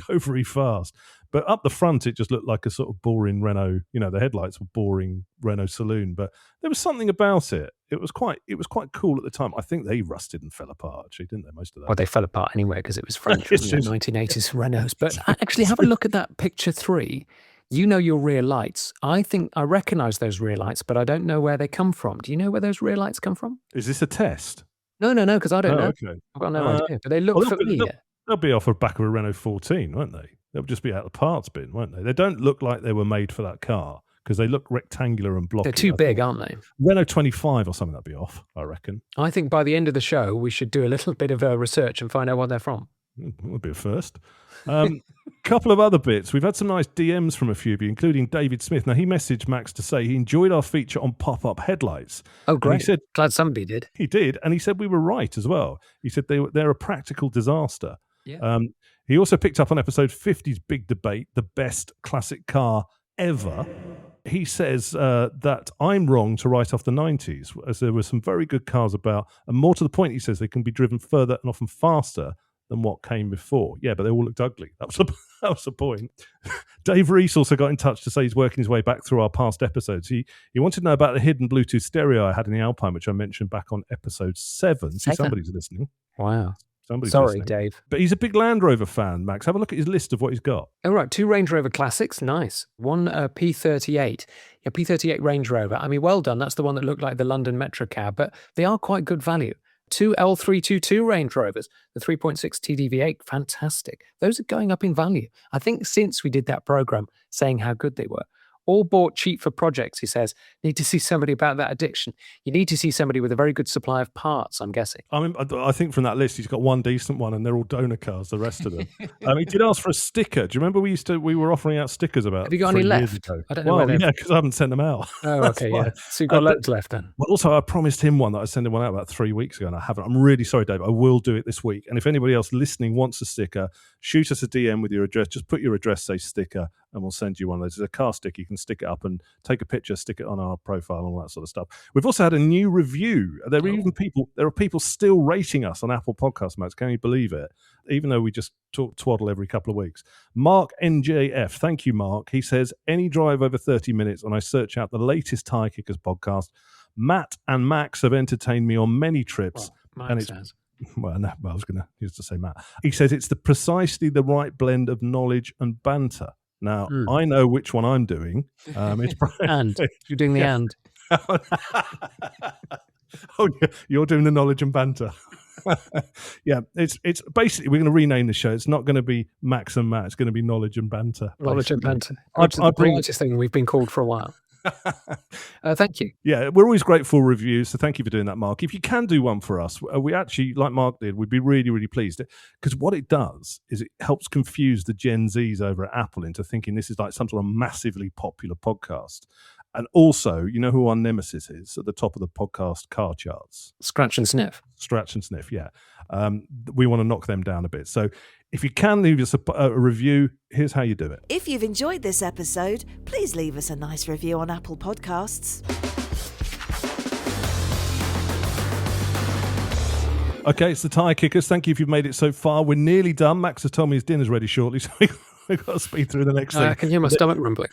[SPEAKER 1] go very fast, but up the front it just looked like a sort of boring Renault, the headlights were boring Renault saloon, but there was something about it. It was quite cool at the time. I think they rusted and fell apart, actually, didn't they, most of that?
[SPEAKER 2] Well, they fell apart anyway because it was French, wasn't it? 1980s Renaults. But actually, have a look at that picture 3. You know your rear lights. I think I recognise those rear lights, but I don't know where they come from. Do you know where those rear lights come from?
[SPEAKER 1] Is this a test?
[SPEAKER 2] No, because I don't know.
[SPEAKER 1] Okay.
[SPEAKER 2] I've got no idea. But they look familiar.
[SPEAKER 1] They'll be off the back of a Renault 14, won't they? They'll just be out of the parts bin, won't they? They don't look like they were made for that car because they look rectangular and blocky.
[SPEAKER 2] They're too big, aren't they?
[SPEAKER 1] Renault 25 or something, that'd be off, I reckon.
[SPEAKER 2] I think by the end of the show, we should do a little bit of research and find out what they're from.
[SPEAKER 1] Would be a first. Couple of other bits. We've had some nice DMs from a few of you, including David Smith. Now, he messaged Max to say he enjoyed our feature on pop-up headlights.
[SPEAKER 2] Oh, great.
[SPEAKER 1] And he said,
[SPEAKER 2] glad somebody did.
[SPEAKER 1] He did, and he said we were right as well. He said they're a practical disaster.
[SPEAKER 2] Yeah.
[SPEAKER 1] He also picked up on episode 50's big debate, the best classic car ever. He says that I'm wrong to write off the 90s, as there were some very good cars about, and more to the point, he says they can be driven further and often faster than what came before. Yeah, but they all looked ugly. That was the point. Dave Reese also got in touch to say he's working his way back through our past episodes. He wanted to know about the hidden Bluetooth stereo I had in the Alpine, which I mentioned back on episode 7. See, somebody's listening.
[SPEAKER 2] Wow.
[SPEAKER 1] Somebody's
[SPEAKER 2] Sorry,
[SPEAKER 1] listening.
[SPEAKER 2] Dave.
[SPEAKER 1] But he's a big Land Rover fan, Max. Have a look at his list of what he's got.
[SPEAKER 2] Oh, right. 2 Range Rover Classics. Nice. 1 P38. Yeah, P38 Range Rover. I mean, well done. That's the one that looked like the London Metro cab, but they are quite good value. 2 L322 Range Rovers, the 3.6 TDV8, fantastic. Those are going up in value. I think since we did that program saying how good they were. All bought cheap for projects, he says. Need to see somebody about that addiction. You need to see somebody with a very good supply of parts, I'm guessing.
[SPEAKER 1] I mean, I think from that list, he's got one decent one and they're all donor cars, the rest of them. He did ask for a sticker. Do you remember we were offering out stickers about
[SPEAKER 2] Have you got any left?
[SPEAKER 1] I don't know where they're... Yeah, because I haven't sent them out.
[SPEAKER 2] Oh, okay, yeah. So you've got loads left then.
[SPEAKER 1] Well, also, I promised him one that I sent one out about 3 weeks ago and I haven't. I'm really sorry, Dave. I will do it this week. And if anybody else listening wants a sticker, shoot us a DM with your address. Just put your address, say sticker, and we'll send you one of those. It's a car sticker. You can stick it up and take a picture, stick it on our profile and all that sort of stuff. We've also had a new review. There are people still rating us on Apple Podcasts, Max. Can you believe it? Even though we just twaddle every couple of weeks. Mark NJF, thank you, Mark. He says, any drive over 30 minutes and I search out the latest Tyre Kickers podcast. Matt and Max have entertained me on many trips.
[SPEAKER 2] Well,
[SPEAKER 1] and it's well, no, I was going to use to say Matt. He says it's precisely the right blend of knowledge and banter. Now, I know which one I'm doing. It's
[SPEAKER 2] and you're doing the and.
[SPEAKER 1] Oh, yeah, you're doing the knowledge and banter. Yeah, it's basically, we're going to rename the show. It's not going to be Max and Matt. It's going to be knowledge and banter.
[SPEAKER 2] Knowledge and banter. Which is the brightest thing we've been called for a while. Thank you.
[SPEAKER 1] Yeah, we're always grateful for reviews, so thank you for doing that, Mark. If you can do one for us, we actually, like Mark did, we'd be really, really pleased, because what it does is it helps confuse the Gen Zs over at Apple into thinking this is like some sort of massively popular podcast. And also, you know who our nemesis is at the top of the podcast car charts?
[SPEAKER 2] Scratch and Sniff.
[SPEAKER 1] Scratch and Sniff, yeah. We want to knock them down a bit. So if you can leave us a review, here's how you do it.
[SPEAKER 3] If you've enjoyed this episode, please leave us a nice review on Apple Podcasts.
[SPEAKER 1] Okay, it's the Tyre Kickers. Thank you if you've made it so far. We're nearly done. Max has told me his dinner's ready shortly, so We've got to speed through the next
[SPEAKER 2] I
[SPEAKER 1] thing.
[SPEAKER 2] can hear my stomach rumbling.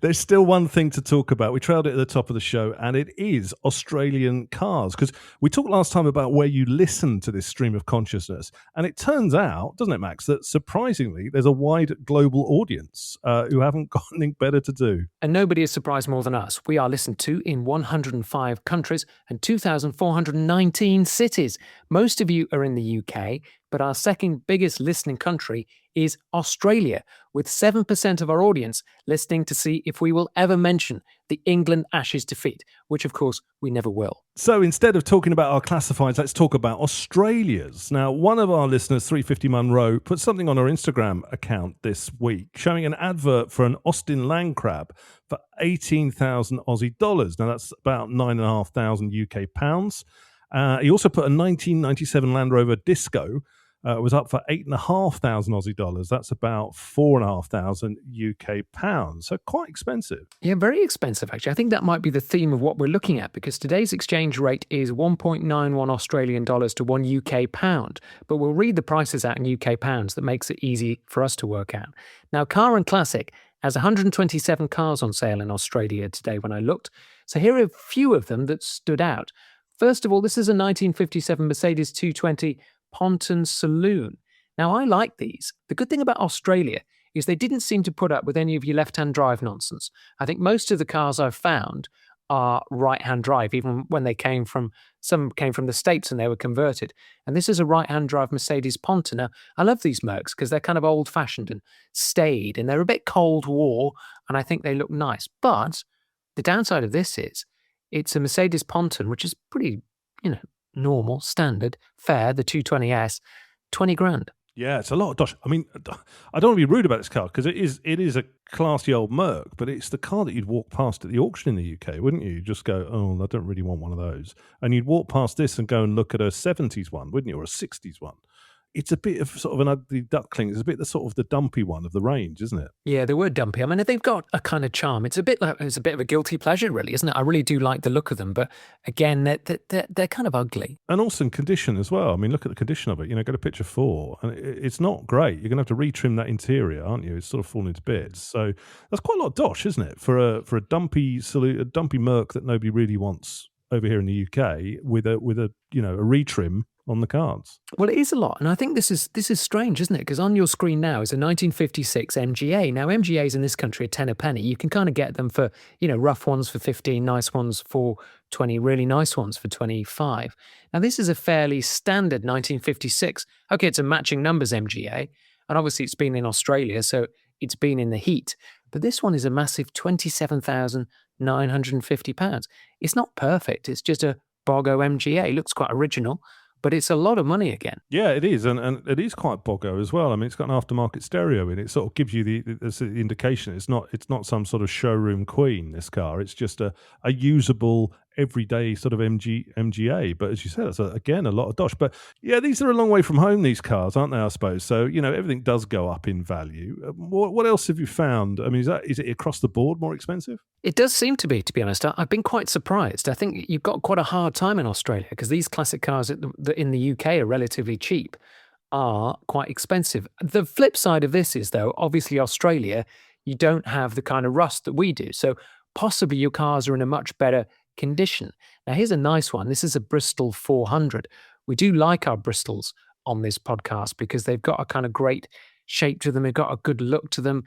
[SPEAKER 1] There's still one thing to talk about. We trailed it at the top of the show, and it is Australian cars. Because we talked last time about where you listen to this stream of consciousness. And it turns out, doesn't it, Max, that surprisingly, there's a wide global audience who haven't got anything better to do.
[SPEAKER 2] And nobody is surprised more than us. We are listened to in 105 countries and 2,419 cities. Most of you are in the UK, but our second biggest listening country is Australia, with 7% of our audience listening to see if we will ever mention the England Ashes defeat, which of course we never will.
[SPEAKER 1] So instead of talking about our classifieds, let's talk about Australia's. Now, one of our listeners, 350 Munro, put something on her Instagram account this week showing an advert for an Austin Land Crab for 18,000 Aussie dollars. Now, that's about 9,500 UK pounds. He also put a 1997 Land Rover Disco. Was up for 8,500 Aussie dollars. That's about 4,500 UK pounds. So quite expensive.
[SPEAKER 2] Yeah, very expensive, actually. I think that might be the theme of what we're looking at, because today's exchange rate is 1.91 Australian dollars to 1 UK pound. But we'll read the prices out in UK pounds. That makes it easy for us to work out. Now, Car and Classic has 127 cars on sale in Australia today when I looked. So here are a few of them that stood out. First of all, this is a 1957 Mercedes 220 Ponton Saloon. Now, I like these. The good thing about Australia is they didn't seem to put up with any of your left-hand drive nonsense. I think most of the cars I've found are right-hand drive, even when some came from the States and they were converted. And this is a right-hand drive Mercedes Ponton. Now, I love these Mercs because they're kind of old-fashioned and staid, and they're a bit Cold War, and I think they look nice. But the downside of this is it's a Mercedes Ponton, which is pretty, normal, standard, fair, the 220S, 20 grand.
[SPEAKER 1] Yeah, it's a lot of dosh. I mean, I don't want to be rude about this car because it is a classy old Merc, but it's the car that you'd walk past at the auction in the UK, wouldn't you? You'd just go, oh, I don't really want one of those. And you'd walk past this and go and look at a 70s one, wouldn't you? Or a 60s one. It's a bit of sort of an ugly duckling. It's a bit the sort of the dumpy one of the range, isn't it?
[SPEAKER 2] Yeah, they were dumpy. I mean, they've got a kind of charm. It's a bit of a guilty pleasure, really, isn't it? I really do like the look of them, but again, they're kind of ugly.
[SPEAKER 1] And also in condition as well. I mean, look at the condition of it. Go to picture 4, and it's not great. You're going to have to retrim that interior, aren't you? It's sort of falling into bits. So that's quite a lot of dosh, isn't it, for a dumpy Merc that nobody really wants over here in the UK with a retrim on the cards.
[SPEAKER 2] Well, it is a lot, and I think this is strange, isn't it? Because on your screen now is a 1956 MGA. Now, MGAs in this country are 10 a penny. You can kind of get them for, rough ones for 15, nice ones for 20, really nice ones for 25. Now, this is a fairly standard 1956. Okay, it's a matching numbers MGA, and obviously it's been in Australia, so it's been in the heat. But this one is a massive £27,950. It's not perfect. It's just a Bogo MGA. It looks quite original, but it's a lot of money again.
[SPEAKER 1] Yeah, it is, and it is quite Bogo as well. I mean, it's got an aftermarket stereo in it. It sort of gives you the indication. It's not some sort of showroom queen, this car. It's just a usable, everyday sort of MGA. But as you said, it's again a lot of dosh. But yeah, these are a long way from home, these cars, aren't they, I suppose? So, everything does go up in value. What else have you found? I mean, is it across the board more expensive?
[SPEAKER 2] It does seem to be honest. I've been quite surprised. I think you've got quite a hard time in Australia because these classic cars that in the UK are relatively cheap are quite expensive. The flip side of this is, though, obviously Australia, you don't have the kind of rust that we do. So possibly your cars are in a much better condition. Now, here's a nice one. This is a Bristol 400. We do like our Bristols on this podcast because they've got a kind of great shape to them. They've got a good look to them.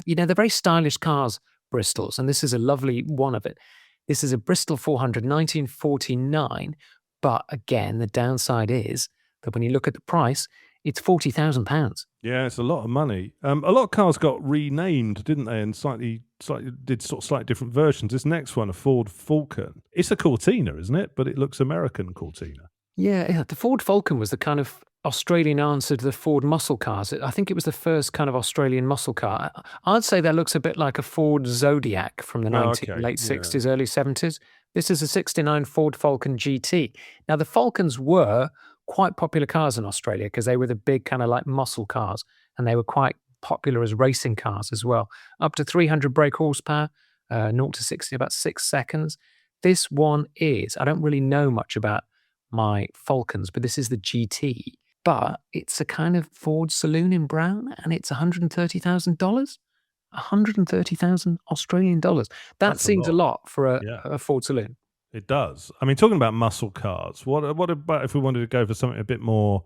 [SPEAKER 2] They're very stylish cars, Bristols, and this is a lovely one of it. This is a Bristol 400, 1949, but again, the downside is that when you look at the price, it's £40,000.
[SPEAKER 1] Yeah, it's a lot of money. A lot of cars got renamed, didn't they? And slightly different versions. This next one, a Ford Falcon. It's a Cortina, isn't it? But it looks American Cortina.
[SPEAKER 2] Yeah, the Ford Falcon was the kind of Australian answer to the Ford muscle cars. I think it was the first kind of Australian muscle car. I'd say that looks a bit like a Ford Zodiac from the late 60s, early 70s. This is a 69 Ford Falcon GT. Now, the Falcons were quite popular cars in Australia because they were the big kind of like muscle cars, and they were quite popular as racing cars as well. Up to 300 brake horsepower, 0 to 60 about 6 seconds. This one is, I don't really know much about my Falcons, but this is the GT. but it's a kind of Ford saloon in brown, and it's $130,000. 130,000 Australian dollars. That
[SPEAKER 1] That's a
[SPEAKER 2] seems a
[SPEAKER 1] lot.
[SPEAKER 2] lot for
[SPEAKER 1] Yeah,
[SPEAKER 2] a Ford saloon.
[SPEAKER 1] it does. I mean, talking about muscle cars, what about if we wanted to go for something a bit more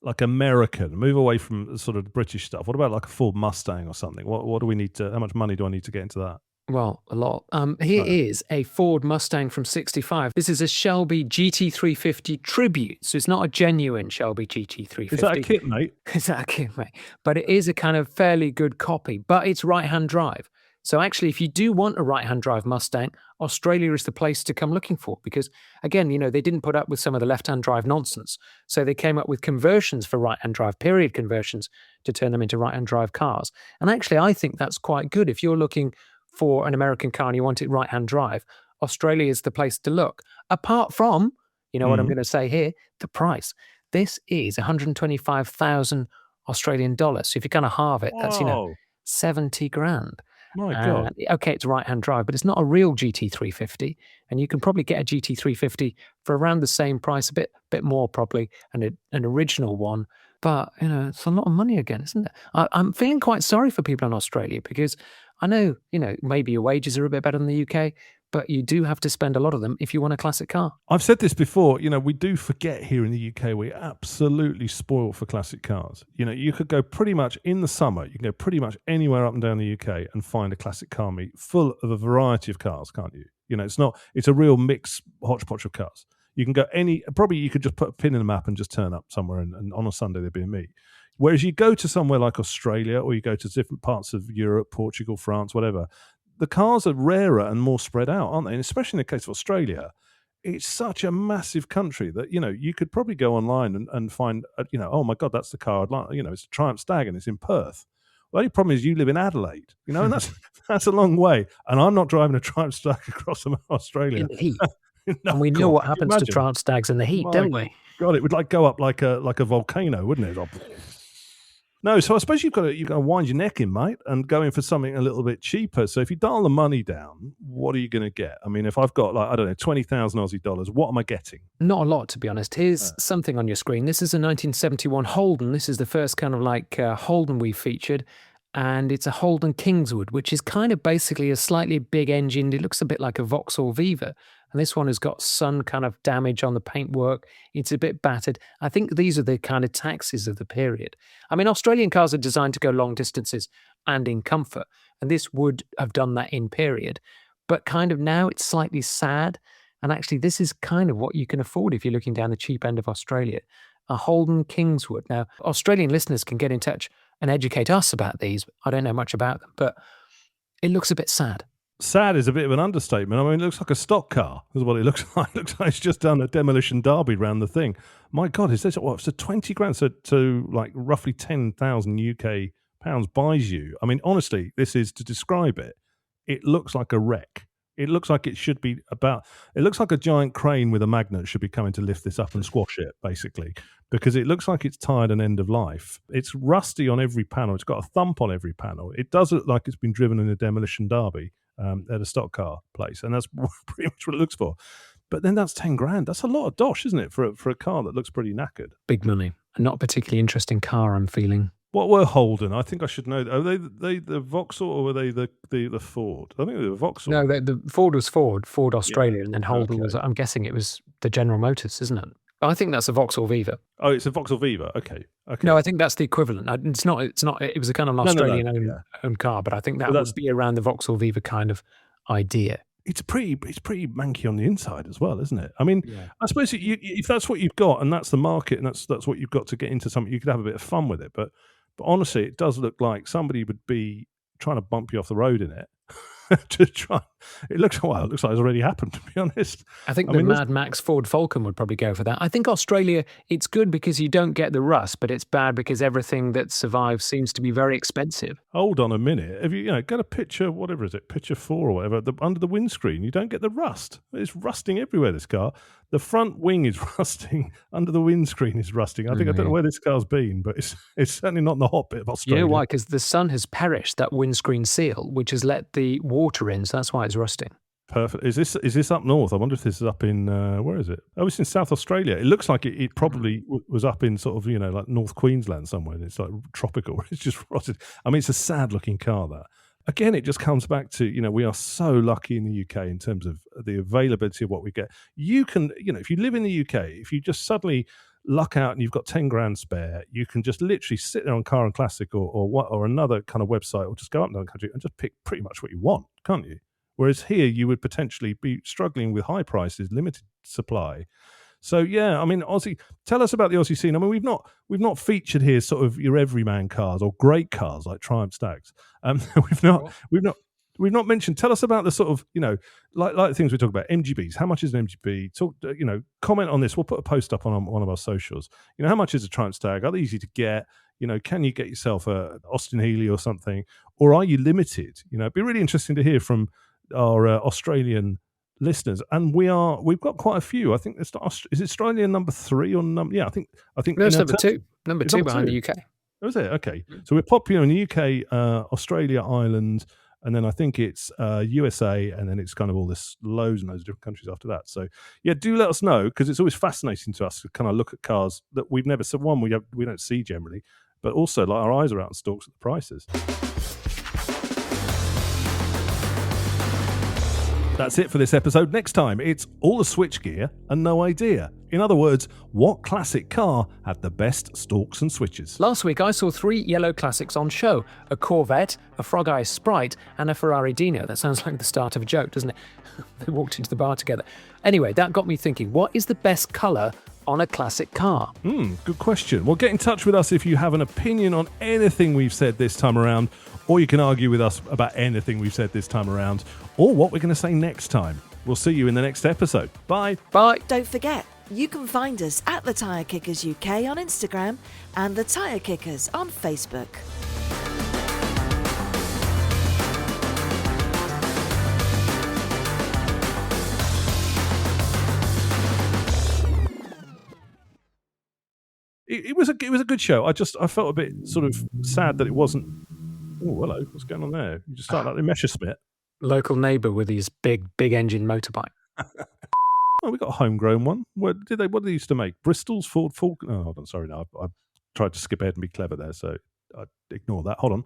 [SPEAKER 1] like American, move away from the sort of British stuff? What about like a Ford Mustang or something? What do we need to? How much money do I need to get into that?
[SPEAKER 2] Well, a lot. Here
[SPEAKER 1] Right.
[SPEAKER 2] is a Ford Mustang from '65. This is a Shelby GT350 Tribute, so it's not a genuine Shelby
[SPEAKER 1] Is that a
[SPEAKER 2] GT350.
[SPEAKER 1] kit, mate?
[SPEAKER 2] Exactly, mate. But it is a kind of fairly good copy, but it's right-hand drive. So actually, if you do want a right-hand drive Mustang, Australia is the place to come looking for because, again, they didn't put up with some of the left-hand drive nonsense. So they came up with conversions for right-hand drive, period conversions, to turn them into right-hand drive cars. And actually, I think that's quite good. If you're looking for an American car and you want it right-hand drive, Australia is the place to look. Apart from, what I'm
[SPEAKER 1] Mm.
[SPEAKER 2] going to say here, the price. This is 125,000 Australian dollars. So if you kind of halve it, that's,
[SPEAKER 1] Whoa,
[SPEAKER 2] 70 grand.
[SPEAKER 1] my God.
[SPEAKER 2] Okay, it's right-hand drive, but it's not a real GT350. And you can probably get a GT350 for around the same price, a bit more probably, and an original one. But, it's a lot of money again, isn't it? I'm feeling quite sorry for people in Australia because I know, maybe your wages are a bit better than the UK, but you do have to spend a lot of them if you want a classic car.
[SPEAKER 1] I've said this before, we do forget here in the UK, we're absolutely spoiled for classic cars. You could go pretty much in the summer, you can go pretty much anywhere up and down the UK and find a classic car meet full of a variety of cars, can't you? It's a real mixed hodgepodge of cars. You can go probably you could just put a pin in the map and just turn up somewhere and on a Sunday there'd be a meet. Whereas you go to somewhere like Australia or you go to different parts of Europe, Portugal, France, whatever, the cars are rarer and more spread out, aren't they? And especially in the case of Australia, it's such a massive country that, you could probably go online and find, oh my God, that's the car I'd like. It's a Triumph Stag and it's in Perth. The only problem is you live in Adelaide, and that's a long way. And I'm not driving a Triumph Stag across Australia.
[SPEAKER 2] In the heat.
[SPEAKER 1] No,
[SPEAKER 2] And we know
[SPEAKER 1] God,
[SPEAKER 2] what
[SPEAKER 1] can you
[SPEAKER 2] happens to
[SPEAKER 1] imagine?
[SPEAKER 2] Triumph Stags in the heat,
[SPEAKER 1] My
[SPEAKER 2] don't we?
[SPEAKER 1] God, it would go up like a volcano, wouldn't it? Like, no, so I suppose you've got to wind your neck in, mate, and go in for something a little bit cheaper. So if you dial the money down, what are you going to get? I mean, if I've got 20,000 Aussie dollars, what am I getting?
[SPEAKER 2] Not a lot, to be honest. Here's something on your screen. This is a 1971 Holden. This is the first kind of Holden we featured. And it's a Holden Kingswood, which is kind of basically a slightly big engine. It looks a bit like a Vauxhall Viva. And this one has got some kind of damage on the paintwork. It's a bit battered. I think these are the kind of taxes of the period. I mean, Australian cars are designed to go long distances and in comfort. And this would have done that in period. But kind of now it's slightly sad. And actually, this is kind of what you can afford if you're looking down the cheap end of Australia. A Holden Kingswood. Now, Australian listeners can get in touch and educate us about these. I don't know much about them, but it looks a bit sad.
[SPEAKER 1] Sad is a bit of an understatement. I mean, it looks like a stock car is what it looks like. It looks like it's just done a demolition derby around the thing. My God, is this what? So 20 grand, so like roughly 10,000 UK pounds buys you. I mean, honestly, this is to describe it. It looks like a wreck. It looks like it should be it looks like a giant crane with a magnet should be coming to lift this up and squash it, basically, because it looks like it's tired and end of life. It's rusty on every panel. It's got a thump on every panel. It does look like it's been driven in a demolition derby at a stock car place, and that's pretty much what it looks for. But then that's 10 grand. That's a lot of dosh, isn't it, for a car that looks pretty knackered?
[SPEAKER 2] Big money. Not a particularly interesting car, I'm feeling.
[SPEAKER 1] What were Holden? I think I should know. Are they the Vauxhall or were they the Ford? I think they were Vauxhall.
[SPEAKER 2] No, the Ford was Ford Australia, and then Holden was, I'm guessing it was the General Motors, isn't it? I think that's a Vauxhall Viva.
[SPEAKER 1] Oh, it's a Vauxhall Viva. Okay.
[SPEAKER 2] No, I think that's the equivalent. It's not. It was a kind of Australian owned car, but I think that would be around the Vauxhall Viva kind of idea.
[SPEAKER 1] It's pretty manky on the inside as well, isn't it? I mean, I suppose if that's what you've got and that's the market and that's what you've got to get into something, you could have a bit of fun with it. But honestly, it does look like somebody would be trying to bump you off the road in it. To try, it looks like it's already happened, to be honest.
[SPEAKER 2] I think Mad Max Ford Falcon would probably go for that. I think Australia, it's good because you don't get the rust, but it's bad because everything that survives seems to be very expensive.
[SPEAKER 1] Hold on a minute. Have you got a picture, whatever is it, picture 4 or whatever, under the windscreen? You don't get the rust. It's rusting everywhere, this car. The front wing is rusting. Under the windscreen is rusting. I don't know where this car's been, but it's certainly not in the hot bit of Australia.
[SPEAKER 2] You know why? Because the sun has perished that windscreen seal, which has let the water in, so that's why it's rusting.
[SPEAKER 1] Perfect. Is this up north? I wonder if this is up in where is it? Oh, it's in South Australia. It looks like it probably was up in sort of like North Queensland somewhere. And it's like tropical. It's just rotted. I mean, it's a sad looking car. That again, it just comes back to we are so lucky in the UK in terms of the availability of what we get. You can if you live in the UK, if you just suddenly luck out and you've got 10 grand spare, you can just literally sit there on Car and Classic or another kind of website, or just go up and down the country and just pick pretty much what you want, can't you? Whereas here, you would potentially be struggling with high prices, limited supply. So yeah, I mean, Aussie. Tell us about the Aussie scene. I mean, we've not featured here sort of your everyman cars or great cars like Triumph Stacks. We've not mentioned. Tell us about the sort of like the things we talk about. MGBs. How much is an MGB? Talk. Comment on this. We'll put a post up on one of our socials. How much is a Triumph Stag? Are they easy to get? Can you get yourself a Austin Healey or something, or are you limited? It'd be really interesting to hear from our Australian listeners, and we've got quite a few. I think is it Australia number 3 or number? Yeah, I think
[SPEAKER 2] no, it's number two behind the UK.
[SPEAKER 1] Oh, is it? Okay, so we're popular in the UK, Australia, Ireland, and then I think it's USA, and then it's kind of all this loads and loads of different countries after that. So yeah, do let us know, because it's always fascinating to us to kind of look at cars that we've never seen. One, we don't see generally, but also like our eyes are out and stalks at the prices. That's it for this episode. Next time, it's all the switchgear and no idea. In other words, what classic car had the best stalks and switches?
[SPEAKER 2] Last week, I saw 3 yellow classics on show. A Corvette, a Frog Eye Sprite, and a Ferrari Dino. That sounds like the start of a joke, doesn't it? They walked into the bar together. Anyway, that got me thinking, what is the best colour on a classic car?
[SPEAKER 1] Good question. Well, get in touch with us if you have an opinion on anything we've said this time around, or you can argue with us about anything we've said this time around, or what we're going to say next time. We'll see you in the next episode. Bye.
[SPEAKER 2] Bye.
[SPEAKER 3] Don't forget, you can find us at The Tyre Kickers UK on Instagram and The Tyre Kickers on Facebook.
[SPEAKER 1] It was a good show. I felt a bit sort of sad that it wasn't. Oh, hello. What's going on there? You just start like the Messerschmitt.
[SPEAKER 2] Local neighbour with his big engine motorbike.
[SPEAKER 1] Oh, we got a homegrown one. What did they used to make? Bristol's, Ford. Oh, hold on. Sorry, no. I tried to skip ahead and be clever there, so I ignore that. Hold on.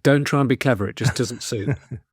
[SPEAKER 2] Don't try and be clever. It just doesn't suit.